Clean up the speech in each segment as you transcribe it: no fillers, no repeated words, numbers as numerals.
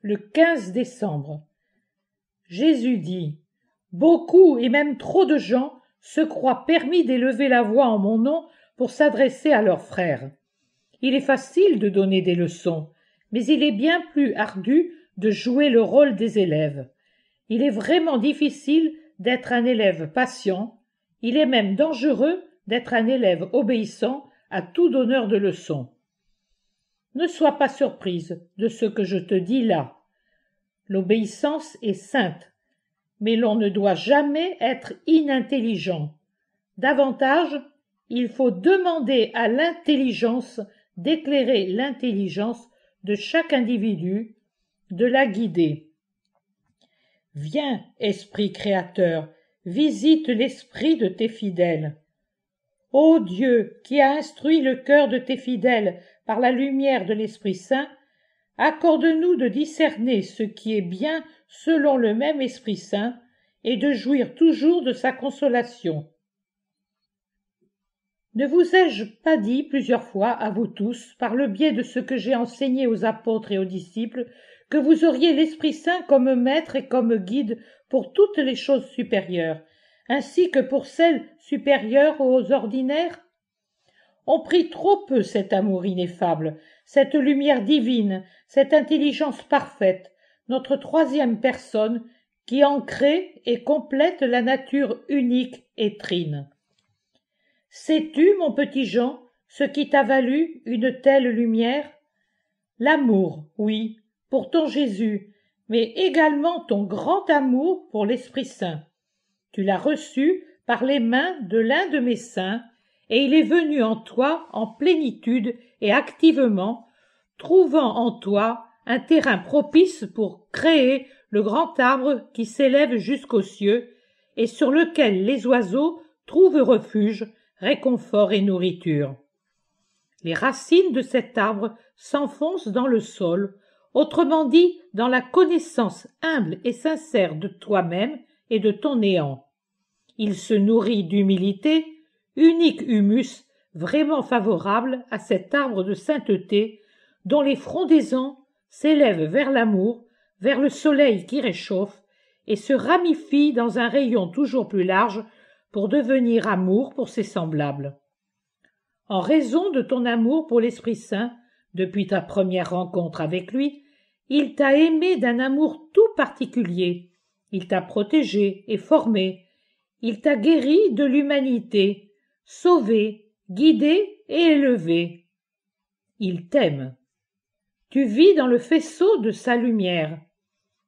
le 15 décembre. Jésus dit « Beaucoup et même trop de gens se croient permis d'élever la voix en mon nom pour s'adresser à leurs frères. Il est facile de donner des leçons, mais il est bien plus ardu de jouer le rôle des élèves. Il est vraiment difficile d'être un élève patient, il est même dangereux d'être un élève obéissant à tout donneur de leçons. Ne sois pas surprise de ce que je te dis là. L'obéissance est sainte, mais l'on ne doit jamais être inintelligent. Davantage, il faut demander à l'intelligence d'éclairer l'intelligence de chaque individu, de la guider. Viens, Esprit créateur, visite l'esprit de tes fidèles. Ô Dieu, qui as instruit le cœur de tes fidèles par la lumière de l'Esprit Saint, accorde-nous de discerner ce qui est bien selon le même Esprit Saint et de jouir toujours de sa consolation. Ne vous ai-je pas dit plusieurs fois à vous tous, par le biais de ce que j'ai enseigné aux apôtres et aux disciples, que vous auriez l'Esprit Saint comme maître et comme guide pour toutes les choses supérieures, ainsi que pour celles supérieures aux ordinaires? On prie trop peu cet amour ineffable, cette lumière divine, cette intelligence parfaite, notre troisième personne, qui en crée et complète la nature unique et trine. Sais-tu, mon petit Jean, ce qui t'a valu une telle lumière? L'amour, oui, pour ton Jésus, mais également ton grand amour pour l'Esprit Saint. Tu l'as reçu par les mains de l'un de mes saints, et il est venu en toi en plénitude et activement, trouvant en toi un terrain propice pour créer le grand arbre qui s'élève jusqu'aux cieux, et sur lequel les oiseaux trouvent refuge, réconfort et nourriture. Les racines de cet arbre s'enfoncent dans le sol, autrement dit dans la connaissance humble et sincère de toi-même et de ton néant. Il se nourrit d'humilité, unique humus vraiment favorable à cet arbre de sainteté dont les frondaisons s'élèvent vers l'amour, vers le soleil qui réchauffe et se ramifient dans un rayon toujours plus large pour devenir amour pour ses semblables. En raison de ton amour pour l'Esprit Saint, depuis ta première rencontre avec lui, il t'a aimé d'un amour tout particulier, il t'a protégé et formé, il t'a guéri de l'humanité, sauvé, guidé et élevé. Il t'aime. Tu vis dans le faisceau de sa lumière.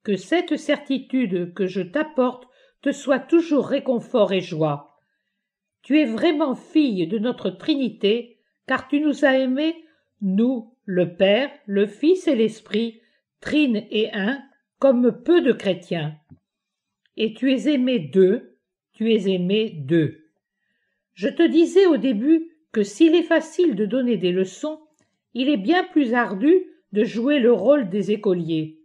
Que cette certitude que je t'apporte te soit toujours réconfort et joie. Tu es vraiment fille de notre Trinité, car tu nous as aimés, nous, le Père, le Fils et l'Esprit, trine et un, comme peu de chrétiens. Et tu es aimé d'eux, tu es aimé d'eux. Je te disais au début que s'il est facile de donner des leçons, il est bien plus ardu de jouer le rôle des écoliers.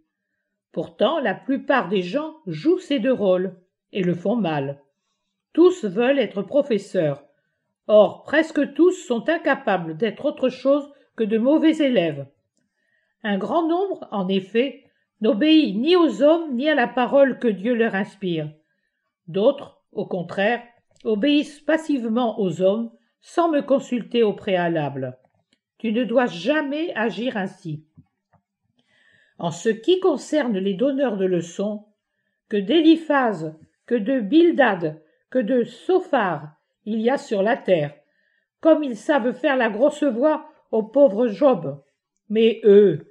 Pourtant, la plupart des gens jouent ces deux rôles, et le font mal. Tous veulent être professeurs. Or, presque tous sont incapables d'être autre chose que de mauvais élèves. Un grand nombre, en effet, n'obéit ni aux hommes ni à la parole que Dieu leur inspire. D'autres, au contraire, obéissent passivement aux hommes sans me consulter au préalable. Tu ne dois jamais agir ainsi. En ce qui concerne les donneurs de leçons, que d'Éliphaz, que de Bildad, que de Sophar il y a sur la terre, comme ils savent faire la grosse voix au pauvre Job. Mais eux,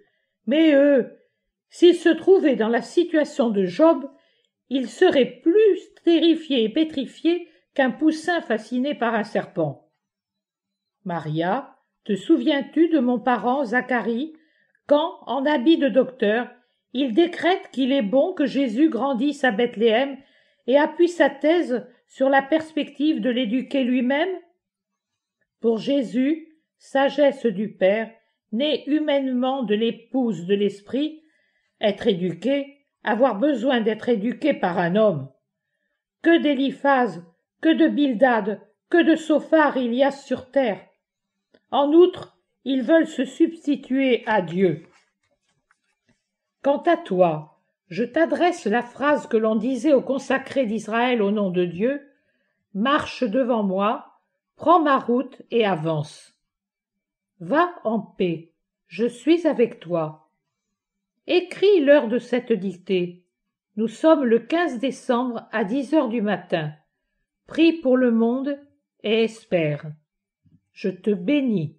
s'ils se trouvaient dans la situation de Job, ils seraient plus terrifiés et pétrifiés qu'un poussin fasciné par un serpent. Maria, te souviens-tu de mon parent Zacharie, quand, en habit de docteur, il décrète qu'il est bon que Jésus grandisse à Bethléem et appuie sa thèse sur la perspective de l'éduquer lui-même? Pour Jésus, sagesse du Père, née humainement de l'épouse de l'Esprit, être éduqué, avoir besoin d'être éduqué par un homme. Que d'Éliphaz, que de Bildad, que de Sophar il y a sur terre. En outre, ils veulent se substituer à Dieu. Quant à toi, je t'adresse la phrase que l'on disait aux consacrés d'Israël au nom de Dieu: marche devant moi, prends ma route et avance. Va en paix, je suis avec toi. Écris l'heure de cette dictée. Nous sommes le 15 décembre à 10 heures du matin. Prie pour le monde et espère. Je te bénis.